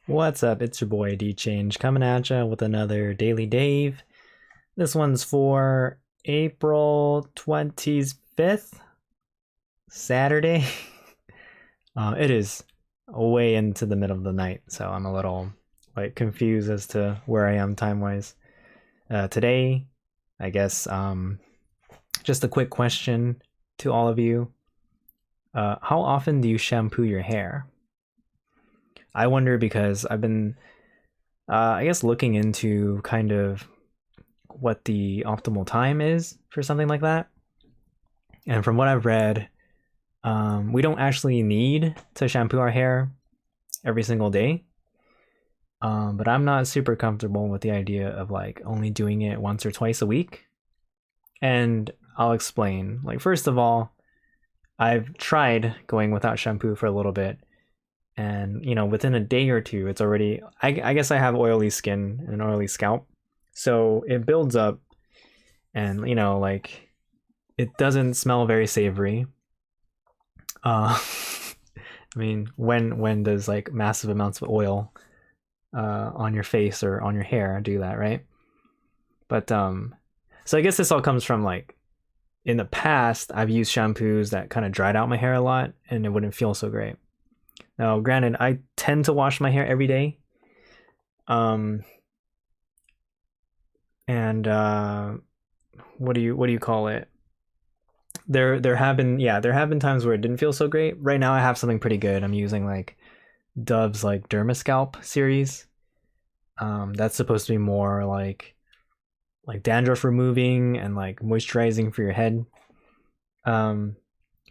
What's up? It's your boy D Change coming at you with another Daily Dave. This one's for April 25th, Saturday. It is way into the middle of the night, so I'm a little confused as to where I am time wise. Today, I guess, just a quick question to all of you. How often do you shampoo your hair? I wonder because I've been, I guess, looking into kind of what the optimal time is for something like that. And from what I've read, we don't actually need to shampoo our hair every single day. But I'm not super comfortable with the idea of only doing it once or twice a week. And I'll explain. First of all, I've tried going without shampoo for a little bit. And, within a day or two, it's already, I guess I have oily skin and an oily scalp. So it builds up and, it doesn't smell very savory. I mean, when does massive amounts of oil on your face or on your hair do that, right? But so I guess this all comes from in the past, I've used shampoos that kind of dried out my hair a lot and it wouldn't feel so great. Now, granted, I tend to wash my hair every day. And what do you call it? There have been times where it didn't feel so great. Right now I have something pretty good. I'm using Dove's Dermascalp series. That's supposed to be more like dandruff removing and moisturizing for your head. But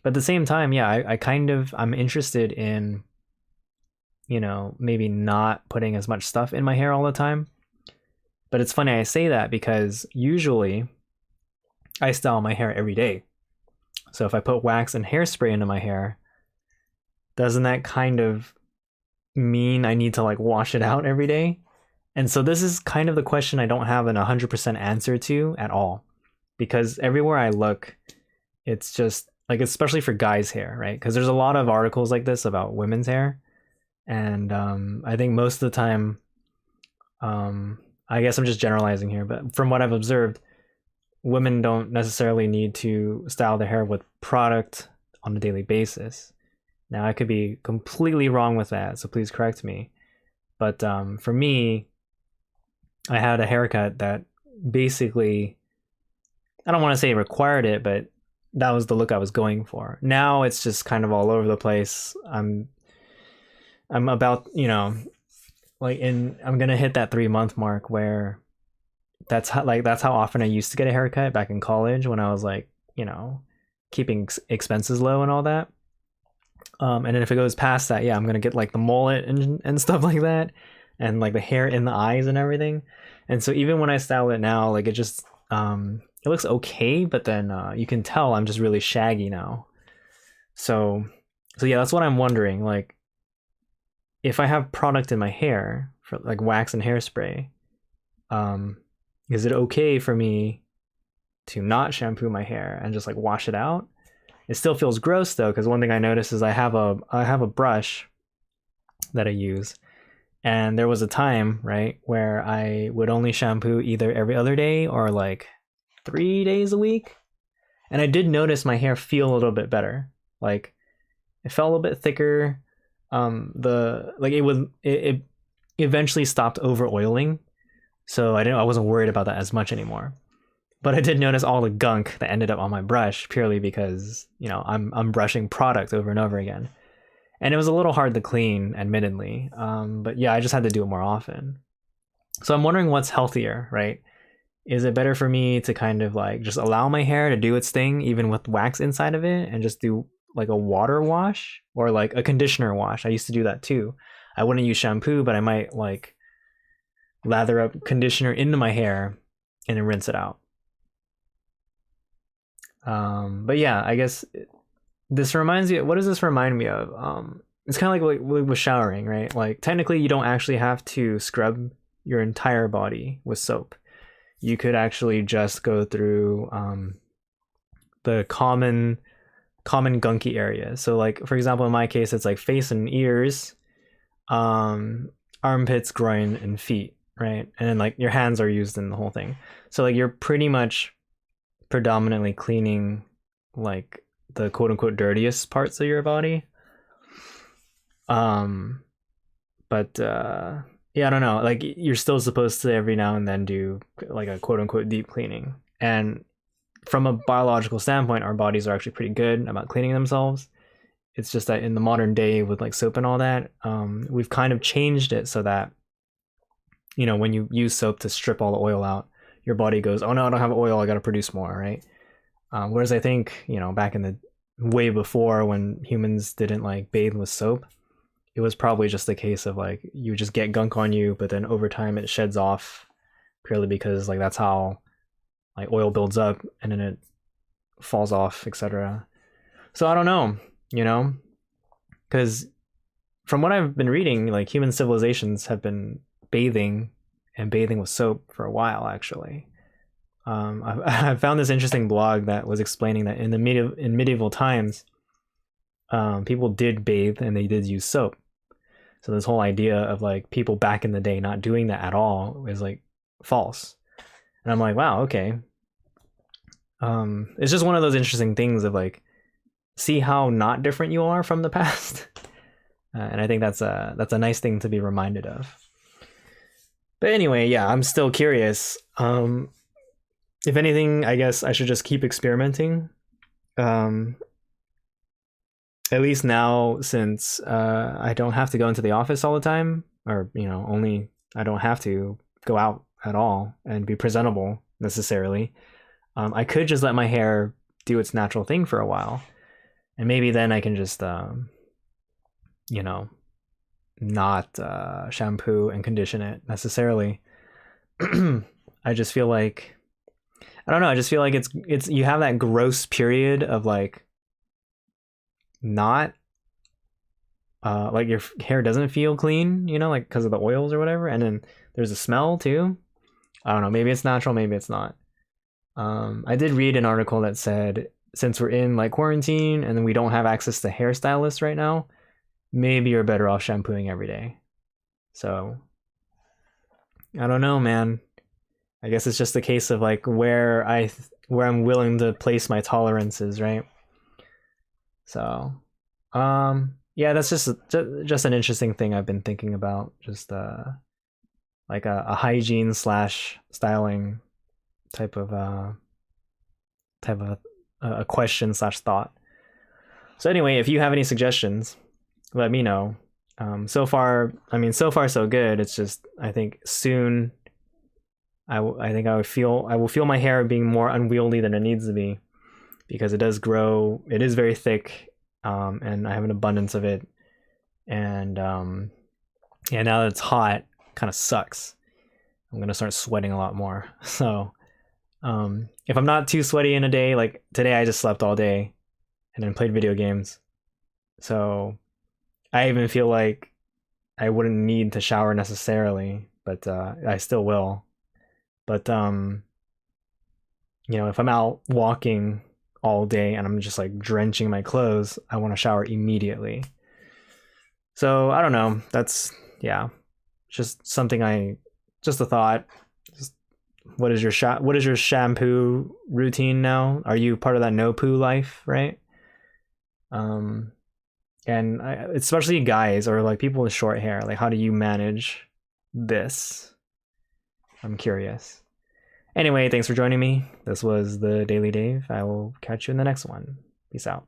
at the same time, yeah, I'm interested in maybe not putting as much stuff in my hair all the time. But it's funny I say that because usually I style my hair every day. So if I put wax and hairspray into my hair, doesn't that kind of mean I need to wash it out every day? And so this is kind of the question I don't have an 100% answer to at all. Because everywhere I look, it's just especially for guys' hair, right? Because there's a lot of articles like this about women's hair. And I think most of the time, I guess I'm just generalizing here, but from what I've observed, women don't necessarily need to style their hair with product on a daily basis. Now, I could be completely wrong with that, so please correct me. But for me, I had a haircut that basically, I don't want to say required it, but that was the look I was going for. Now it's just kind of all over the place. I'm about, I'm gonna hit that 3 month mark where that's how often I used to get a haircut back in college when I was keeping expenses low and all that. And then if it goes past that, yeah, I'm gonna get the mullet and stuff like that, and the hair in the eyes and everything. And so even when I style it now, it just it looks okay, but then you can tell I'm just really shaggy now. So yeah, that's what I'm wondering. If I have product in my hair for wax and hairspray, is it okay for me to not shampoo my hair and just wash it out? It still feels gross though, because one thing I noticed is I have a brush that I use, and there was a time, right, where I would only shampoo either every other day or 3 days a week. And I did notice my hair feel a little bit better. It felt a little bit thicker. It eventually stopped over oiling, so I wasn't worried about that as much anymore. But I did notice all the gunk that ended up on my brush purely because I'm brushing product over and over again, and it was a little hard to clean, admittedly. But yeah, I just had to do it more often. So I'm wondering what's healthier, right? Is it better for me to kind of just allow my hair to do its thing even with wax inside of it and just do a water wash or a conditioner wash? I used to do that too. I wouldn't use shampoo, but I might lather up conditioner into my hair and then rinse it out. But yeah, I guess this reminds me, what does this remind me of? It's kind of like with showering, right? Technically you don't actually have to scrub your entire body with soap. You could actually just go through the common gunky areas. So for example, in my case, it's face and ears, armpits, groin, and feet, right? And then like your hands are used in the whole thing. So like you're pretty much predominantly cleaning like the quote unquote dirtiest parts of your body. But yeah, I don't know. Like you're still supposed to every now and then do like a quote unquote deep cleaning. And from a biological standpoint, our bodies are actually pretty good about cleaning themselves. It's just that in the modern day with like soap and all that, we've kind of changed it so that, you know, when you use soap to strip all the oil out, your body goes, oh no, I don't have oil, I got to produce more, right? Whereas I think, you know, back in the way before when humans didn't like bathe with soap, it was probably just a case of like you just get gunk on you, but then over time it sheds off purely because like that's how like oil builds up and then it falls off, etc. So I don't know, you know, because from what I've been reading, like human civilizations have been bathing with soap for a while, actually. I found this interesting blog that was explaining that in medieval times, people did bathe and they did use soap. So this whole idea of like people back in the day not doing that at all is like false. And I'm like, wow, okay. It's just one of those interesting things of like, see how not different you are from the past. And I think that's a nice thing to be reminded of. But anyway, yeah, I'm still curious. If anything, I guess I should just keep experimenting. At least now, since I don't have to go into the office all the time, or you know, only I don't have to go out at all and be presentable necessarily. I could just let my hair do its natural thing for a while, and maybe then I can just, you know, not shampoo and condition it necessarily. I just feel like, I don't know. I just feel like it's you have that gross period of like not like your hair doesn't feel clean, you know, like because of the oils or whatever, and then there's a smell too. I don't know, maybe it's natural, maybe it's not. I did read an article that said since we're in like quarantine and we don't have access to hairstylists right now, maybe you're better off shampooing every day. So I don't know, man. I guess it's just a case of like where I'm willing to place my tolerances, right? So, yeah, that's just an interesting thing I've been thinking about. Just like a hygiene slash styling type of a question slash thought. So anyway, if you have any suggestions, let me know. So far so good. It's just I think soon I will feel my hair being more unwieldy than it needs to be, because it does grow. It is very thick, and I have an abundance of it. And yeah, now that it's hot, kind of sucks. I'm gonna start sweating a lot more. So if I'm not too sweaty in a day, like today I just slept all day and then played video games. So I even feel like I wouldn't need to shower necessarily, but I still will. But you know, if I'm out walking all day and I'm just like drenching my clothes, I want to shower immediately. So I don't know. That's, yeah, just something just a thought. Just, what is your shampoo routine now? Are you part of that no poo life, right? And especially guys or like people with short hair, like how do you manage this? I'm curious. Anyway, thanks for joining me. This was the Daily Dave. I will catch you in the next one. Peace out.